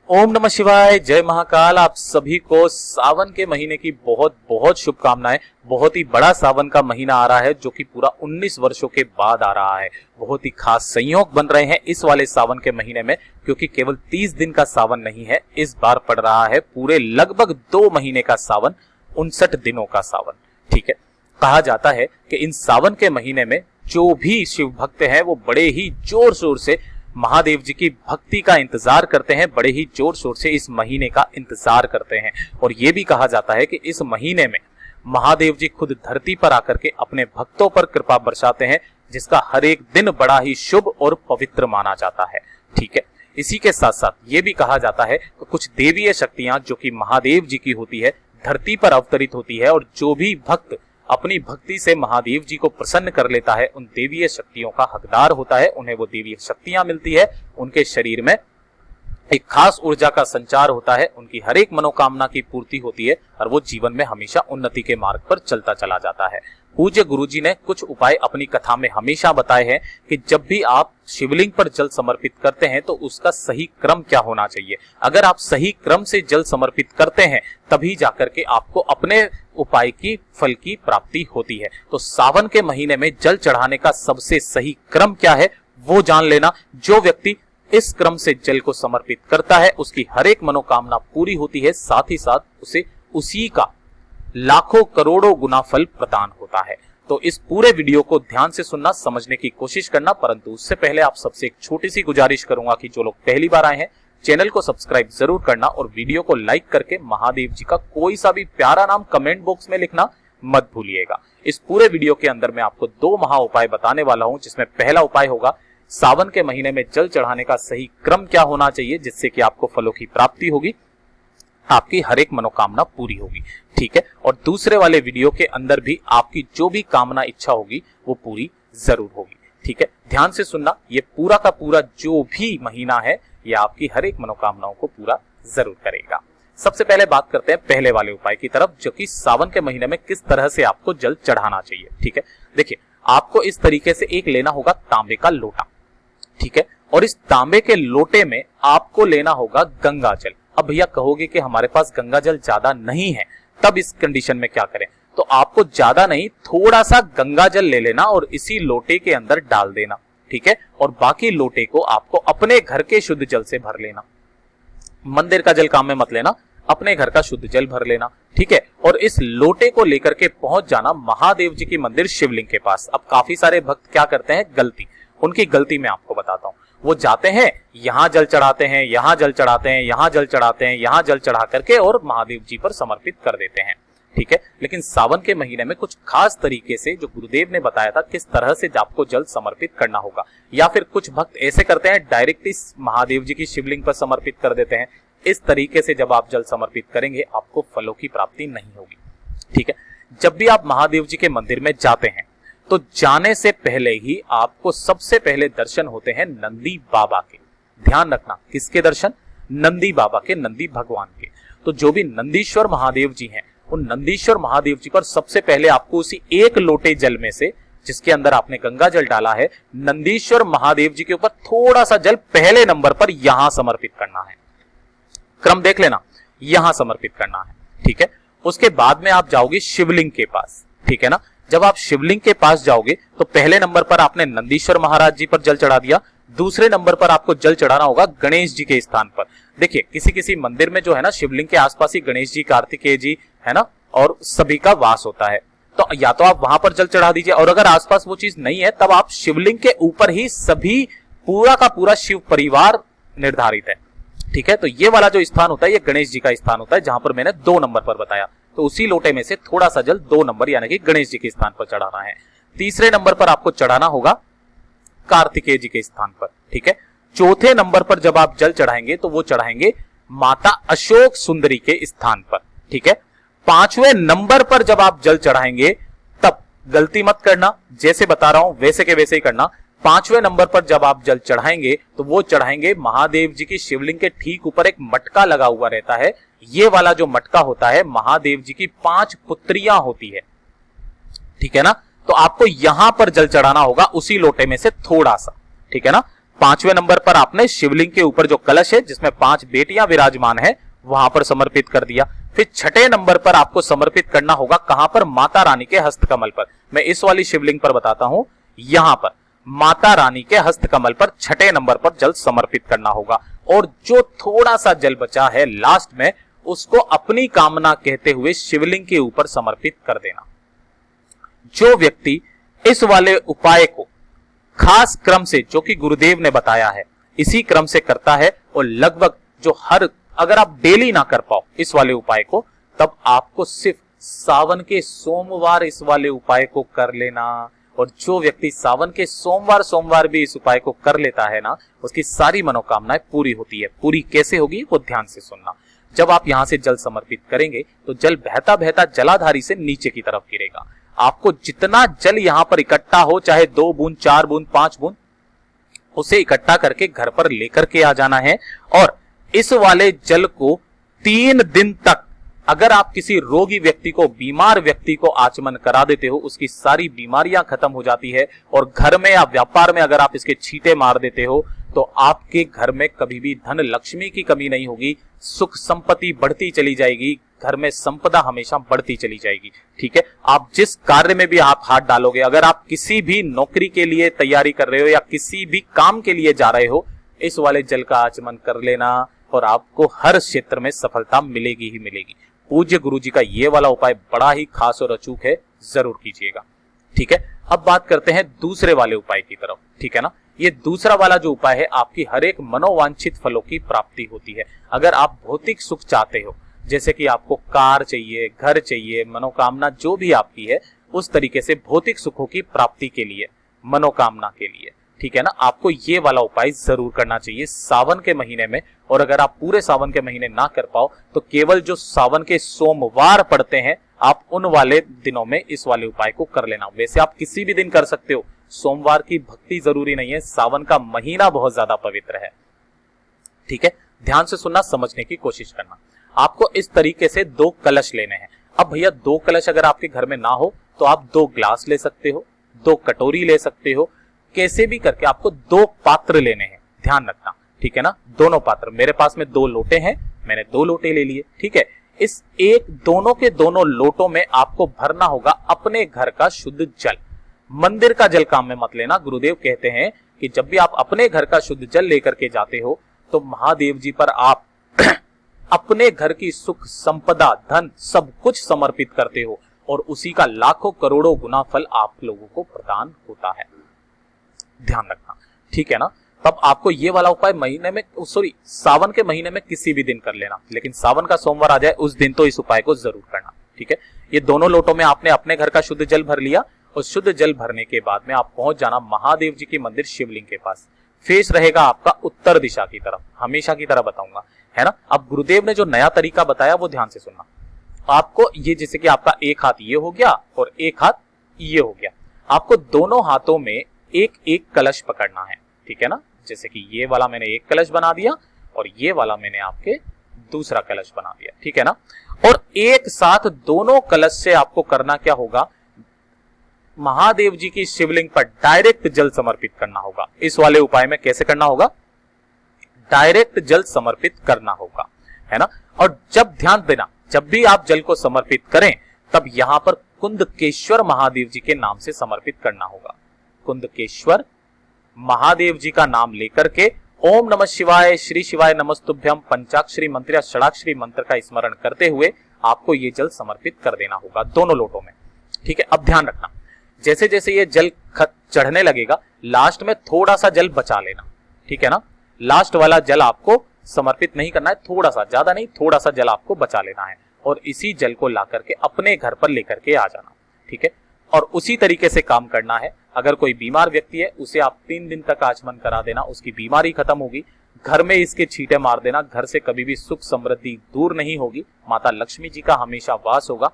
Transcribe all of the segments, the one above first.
ओम नमः शिवाय, जय महाकाल। आप सभी को सावन के महीने की बहुत बहुत शुभकामनाएं। बहुत ही बड़ा सावन का महीना आ रहा है जो कि पूरा 19 वर्षों के बाद आ रहा है। बहुत ही खास संयोग बन रहे हैं इस वाले सावन के महीने में, क्योंकि केवल 30 दिन का सावन नहीं है, इस बार पड़ रहा है पूरे लगभग 2 महीने का सावन, 59 दिनों का सावन। ठीक है, कहा जाता है कि इन सावन के महीने में जो भी शिव भक्त हैं वो बड़े ही जोर शोर से महादेव जी की भक्ति का इंतजार करते हैं, बड़े ही जोर शोर से इस महीने का इंतजार करते हैं। और ये भी कहा जाता है कि इस महीने में महादेव जी खुद धरती पर आकर के अपने भक्तों पर कृपा बरसाते हैं, जिसका हर एक दिन बड़ा ही शुभ और पवित्र माना जाता है। ठीक है, इसी के साथ साथ ये भी कहा जाता है कि कुछ देवीय शक्तियां जो कि महादेव जी की होती है धरती पर अवतरित होती है, और जो भी भक्त अपनी भक्ति से महादेव जी को प्रसन्न कर लेता है उन देवीय शक्तियों का हकदार होता है, उन्हें वो देवीय शक्तियां मिलती है, उनके शरीर में एक खास ऊर्जा का संचार होता है, उनकी हर एक मनोकामना की पूर्ति होती है और वो जीवन में हमेशा उन्नति के मार्ग पर चलता चला जाता है। पूज्य गुरुजी ने कुछ उपाय अपनी कथा में हमेशा बताए हैं कि जब भी आप शिवलिंग पर जल समर्पित करते हैं तो उसका सही क्रम क्या होना चाहिए। अगर आप सही क्रम से जल समर्पित करते हैं तभी जाकर के आपको अपने उपाय की फल की प्राप्ति होती है। तो सावन के महीने में जल चढ़ाने का सबसे सही क्रम क्या है वो जान लेना। जो व्यक्ति इस क्रम से जल को समर्पित करता है उसकी हर एक मनोकामना पूरी होती है, साथ ही साथ उसे उसी का लाखों करोड़ों गुना फल प्रदान होता है। तो इस पूरे वीडियो को ध्यान से सुनना, समझने की कोशिश करना, परंतु उससे पहले आप सबसे एक छोटी सी गुजारिश करूंगा कि जो लोग पहली बार आए हैं चैनल को सब्सक्राइब जरूर करना और वीडियो को लाइक करके महादेव जी का कोई सा भी प्यारा नाम कमेंट बॉक्स में लिखना मत भूलिएगा। इस पूरे वीडियो के अंदर मैं आपको 2 महा उपाय बताने वाला हूं, जिसमें पहला उपाय होगा सावन के महीने में जल चढ़ाने का सही क्रम क्या होना चाहिए, जिससे कि आपको फलों की प्राप्ति होगी, आपकी हर एक मनोकामना पूरी होगी। ठीक है, और दूसरे वाले वीडियो के अंदर भी आपकी जो भी कामना इच्छा होगी वो पूरी जरूर होगी। ठीक है, ध्यान से सुनना, ये पूरा का पूरा जो भी महीना है ये आपकी हर एक मनोकामनाओं को पूरा जरूर करेगा। सबसे पहले बात करते हैं पहले वाले उपाय की तरफ, जो कि सावन के महीने में किस तरह से आपको जल चढ़ाना चाहिए। ठीक है, देखिए आपको इस तरीके से एक लेना होगा तांबे का लोटा। ठीक है, और इस तांबे के लोटे में आपको लेना होगा गंगा जल। अब भैया कहोगे कि हमारे पास गंगा जल ज्यादा नहीं है, तब इस कंडीशन में क्या करें। तो आपको ज्यादा नहीं, थोड़ा सा गंगा जल ले लेना और इसी लोटे के अंदर डाल देना। ठीक है, और बाकी लोटे को आपको अपने घर के शुद्ध जल से भर लेना। मंदिर का जल काम में मत लेना, अपने घर का शुद्ध जल भर लेना। ठीक है, और इस लोटे को लेकर के पहुंच जाना महादेव जी की मंदिर शिवलिंग के पास। अब काफी सारे भक्त क्या करते हैं, गलती, उनकी गलती मैं आपको बताता हूं। वो जाते हैं, यहां जल चढ़ाते हैं, यहां जल चढ़ाते हैं, यहां जल चढ़ाते हैं, यहां जल चढ़ा करके और महादेव जी पर समर्पित कर देते हैं। ठीक है, लेकिन सावन के महीने में कुछ खास तरीके से जो गुरुदेव ने बताया था किस तरह से आपको जल समर्पित करना होगा, या फिर कुछ भक्त ऐसे करते हैं डायरेक्ट इस महादेव जी की शिवलिंग पर समर्पित कर देते हैं। इस तरीके से जब आप जल समर्पित करेंगे आपको फलों की प्राप्ति नहीं होगी। ठीक है, जब भी आप महादेव जी के मंदिर में जाते हैं तो जाने से पहले ही आपको सबसे पहले दर्शन होते हैं नंदी बाबा के। ध्यान रखना, किसके दर्शन, नंदी बाबा के, नंदी भगवान के। तो जो भी नंदीश्वर महादेव जी हैं उन नंदीश्वर महादेव जी पर सबसे पहले आपको उसी एक लोटे जल में से, जिसके अंदर आपने गंगा जल डाला है, नंदीश्वर महादेव जी के ऊपर थोड़ा सा जल पहले नंबर पर यहां समर्पित करना है। क्रम देख लेना, यहां समर्पित करना है। ठीक है, उसके बाद में आप जाओगे शिवलिंग के पास। ठीक है ना, जब आप शिवलिंग के पास जाओगे तो पहले नंबर पर आपने नंदीश्वर महाराज जी पर जल चढ़ा दिया, दूसरे नंबर पर आपको जल चढ़ाना होगा गणेश जी के स्थान पर। देखिए किसी किसी मंदिर में जो है ना शिवलिंग के आसपास ही गणेश जी, कार्तिकेय जी है ना, और सभी का वास होता है। तो या तो आप वहां पर जल चढ़ा दीजिए, और अगर आसपास वो चीज नहीं है तब आप शिवलिंग के ऊपर ही सभी पूरा का पूरा शिव परिवार निर्धारित है। ठीक है, तो ये वाला जो स्थान होता है ये गणेश जी का स्थान होता है, जहां पर मैंने 2 नंबर पर बताया। तो उसी लोटे में से थोड़ा सा जल 2 नंबर यानी कि गणेश जी के स्थान पर चढ़ाना है। तीसरे नंबर पर आपको चढ़ाना होगा कार्तिकेय जी के स्थान पर। ठीक है, चौथे नंबर पर जब आप जल चढ़ाएंगे तो वो चढ़ाएंगे माता अशोक सुंदरी के स्थान पर। ठीक है, 5वें नंबर पर जब आप जल चढ़ाएंगे तब गलती मत करना, जैसे बता रहा हूं वैसे के वैसे ही करना। 5वें नंबर पर जब आप जल चढ़ाएंगे तो वो चढ़ाएंगे महादेव जी की शिवलिंग के ठीक ऊपर एक मटका लगा हुआ रहता है। ये वाला जो मटका होता है महादेव जी की 5 पुत्रियां होती है। ठीक है ना, तो आपको यहां पर जल चढ़ाना होगा उसी लोटे में से थोड़ा सा। ठीक है ना, 5वें नंबर पर आपने शिवलिंग के ऊपर जो कलश है जिसमें 5 बेटियां विराजमान है वहां पर समर्पित कर दिया। फिर 6ठे नंबर पर आपको समर्पित करना होगा कहां पर? माता रानी के हस्तकमल पर। मैं इस वाली शिवलिंग पर बताता हूं, यहां पर माता रानी के हस्तकमल पर 6ठे नंबर पर जल समर्पित करना होगा। और जो थोड़ा सा जल बचा है लास्ट में, उसको अपनी कामना कहते हुए शिवलिंग के ऊपर समर्पित कर देना। जो व्यक्ति इस वाले उपाय को खास क्रम से, जो कि गुरुदेव ने बताया है, इसी क्रम से करता है और लगभग जो अगर आप डेली ना कर पाओ इस वाले उपाय को, तब आपको सिर्फ सावन के सोमवार इस वाले उपाय को कर लेना। और जो व्यक्ति सावन के सोमवार भी इस उपाय को कर लेता है ना, उसकी सारी मनोकामनाएं पूरी होती है। पूरी कैसे होगी वो ध्यान से सुनना। जब आप यहां से जल समर्पित करेंगे तो जल बहता बहता जलाधारी से नीचे की तरफ गिरेगा। आपको जितना जल यहां पर इकट्ठा हो, चाहे 2 बूंद, 4 बूंद, 5 बूंद, उसे इकट्ठा करके घर पर लेकर के आ जाना है। और इस वाले जल को 3 दिन तक, अगर आप किसी रोगी व्यक्ति को, बीमार व्यक्ति को आचमन करा देते हो, उसकी सारी बीमारियां खत्म हो जाती है। और घर में या व्यापार में अगर आप इसके छींटे मार देते हो तो आपके घर में कभी भी धन लक्ष्मी की कमी नहीं होगी, सुख संपत्ति बढ़ती चली जाएगी, घर में संपदा हमेशा बढ़ती चली जाएगी। ठीक है, आप जिस कार्य में भी आप हाथ डालोगे, अगर आप किसी भी नौकरी के लिए तैयारी कर रहे हो या किसी भी काम के लिए जा रहे हो, इस वाले जल का आचमन कर लेना और आपको हर क्षेत्र में सफलता मिलेगी ही मिलेगी। पूज्य गुरु जी का ये वाला उपाय बड़ा ही खास और अचूक है, जरूर कीजिएगा। ठीक है, अब बात करते हैं दूसरे वाले उपाय की तरफ। ठीक है ना, ये दूसरा वाला जो उपाय है, आपकी हर एक मनोवांछित फलों की प्राप्ति होती है। अगर आप भौतिक सुख चाहते हो, जैसे कि आपको कार चाहिए, घर चाहिए, मनोकामना जो भी आपकी है, उस तरीके से भौतिक सुखों की प्राप्ति के लिए, मनोकामना के लिए, ठीक है ना, आपको ये वाला उपाय जरूर करना चाहिए सावन के महीने में। और अगर आप पूरे सावन के महीने ना कर पाओ तो केवल जो सावन के सोमवार पड़ते हैं, आप उन वाले दिनों में इस वाले उपाय को कर लेना। वैसे आप किसी भी दिन कर सकते हो, सोमवार की भक्ति जरूरी नहीं है, सावन का महीना बहुत ज्यादा पवित्र है। ठीक है, ध्यान से सुनना, समझने की कोशिश करना। आपको इस तरीके से 2 कलश लेने हैं। अब भैया 2 कलश अगर आपके घर में ना हो तो आप 2 ग्लास ले सकते हो, 2 कटोरी ले सकते हो, कैसे भी करके आपको 2 पात्र लेने हैं, ध्यान रखना। ठीक है ना, दोनों पात्र। मेरे पास में 2 लोटे हैं, मैंने 2 लोटे ले लिए। ठीक है, इस दोनों के दोनों लोटों में आपको भरना होगा अपने घर का शुद्ध जल। मंदिर का जल काम में मत लेना। गुरुदेव कहते हैं कि जब भी आप अपने घर का शुद्ध जल लेकर के जाते हो तो महादेव जी पर आप अपने घर की सुख संपदा, धन, सब कुछ समर्पित करते हो और उसी का लाखों करोड़ों गुना फल आप लोगों को प्रदान होता है। ध्यान रखना, ठीक है ना। तब आपको ये वाला उपाय सावन के महीने में किसी भी दिन कर लेना, लेकिन सावन का सोमवार आ जाए उस दिन तो इस उपाय को जरूर करना। ठीक है, ये दोनों लोटों में आपने अपने घर का शुद्ध जल भर लिया और शुद्ध जल भरने के बाद में आप पहुंच जाना महादेव जी के मंदिर शिवलिंग के पास। फेस रहेगा आपका उत्तर दिशा की तरफ, हमेशा की तरह बताऊंगा, है ना। अब गुरुदेव ने जो नया तरीका बताया वो ध्यान से सुनना। आपको ये, जैसे कि आपका एक हाथ ये हो गया और एक हाथ ये हो गया, आपको दोनों हाथों में एक एक कलश पकड़ना है। ठीक है ना, जैसे कि ये वाला मैंने एक कलश बना दिया और ये वाला मैंने आपके दूसरा कलश बना दिया। ठीक है ना, और एक साथ दोनों कलश से आपको करना क्या होगा, महादेव जी की शिवलिंग पर डायरेक्ट जल समर्पित करना होगा। इस वाले उपाय में कैसे करना होगा, डायरेक्ट जल समर्पित करना होगा, है ना। और जब ध्यान देना, जब भी आप जल को समर्पित करें तब यहां पर कुंदकेश्वर महादेव जी के नाम से समर्पित करना होगा। कुंदकेश्वर महादेव जी का नाम लेकर के ओम नमः शिवाय, श्री शिवाय नमस्तुभ्यम पंचाक्षरी मंत्र या षडाक्षरी मंत्र का स्मरण करते हुए आपको ये जल समर्पित कर देना होगा दोनों लोटों में। ठीक है, अब ध्यान रखना, जैसे जैसे ये जल चढ़ने लगेगा लास्ट में थोड़ा सा जल बचा लेना। ठीक है ना, लास्ट वाला जल आपको समर्पित नहीं करना है, थोड़ा सा, ज्यादा नहीं, थोड़ा सा जल आपको बचा लेना है और इसी जल को ला करके अपने घर पर लेकर के आ जाना। ठीक है, और उसी तरीके से काम करना है। अगर कोई बीमार व्यक्ति है उसे आप 3 दिन तक आचमन करा देना, उसकी बीमारी खत्म होगी। घर में इसके छींटे मार देना, घर से कभी भी सुख समृद्धि दूर नहीं होगी, माता लक्ष्मी जी का हमेशा वास होगा।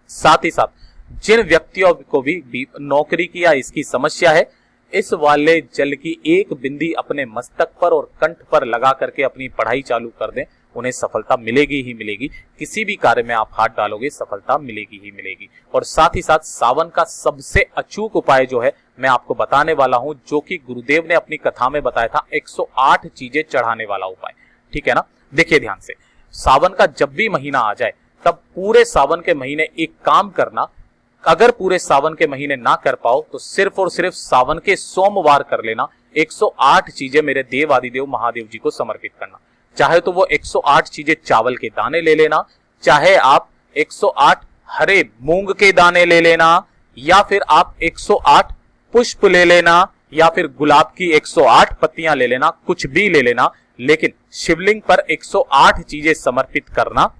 साथ ही साथ जिन व्यक्तियों को भी नौकरी की या इसकी समस्या है, इस वाले जल की एक बिंदी अपने मस्तक पर और कंठ पर लगा करके अपनी पढ़ाई चालू कर दें, उन्हें सफलता मिलेगी ही मिलेगी। किसी भी कार्य में आप हाथ डालोगे सफलता मिलेगी ही मिलेगी। और साथ ही साथ सावन का सबसे अचूक उपाय जो है मैं आपको बताने वाला हूं, जो कि गुरुदेव ने अपनी कथा में बताया था 108 चीजें चढ़ाने वाला उपाय। ठीक है ना। देखिए ध्यान से, सावन का जब भी महीना आ जाए तब पूरे सावन के महीने एक काम करना, अगर पूरे सावन के महीने ना कर पाओ तो सिर्फ और सिर्फ सावन के सोमवार कर लेना। 108 चीजें मेरे देव आदिदेव महादेव जी को समर्पित करना। चाहे तो वो 108 चीजें चावल के दाने ले लेना, चाहे आप 108 हरे मूंग के दाने ले लेना, या फिर आप 108 पुष्प ले लेना, या फिर गुलाब की 108 पत्तियां ले लेना, कुछ भी ले लेना, लेकिन शिवलिंग पर 108 चीजें समर्पित करना।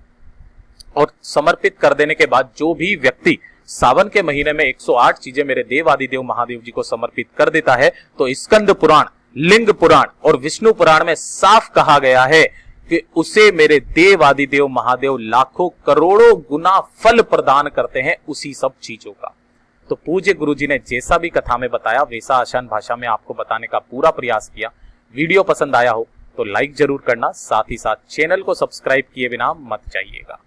और समर्पित कर देने के बाद जो भी व्यक्ति सावन के महीने में 108 चीजें मेरे देव आदिदेव महादेव जी को समर्पित कर देता है, तो स्कंद पुराण, लिंग पुराण और विष्णु पुराण में साफ कहा गया है कि उसे मेरे देव आदिदेव महादेव लाखों करोड़ों गुना फल प्रदान करते हैं उसी सब चीजों का। तो पूज्य गुरु जी ने जैसा भी कथा में बताया वैसा आसान भाषा में आपको बताने का पूरा प्रयास किया। वीडियो पसंद आया हो तो लाइक जरूर करना, साथ ही साथ चैनल को सब्सक्राइब किए बिना मत जाइएगा।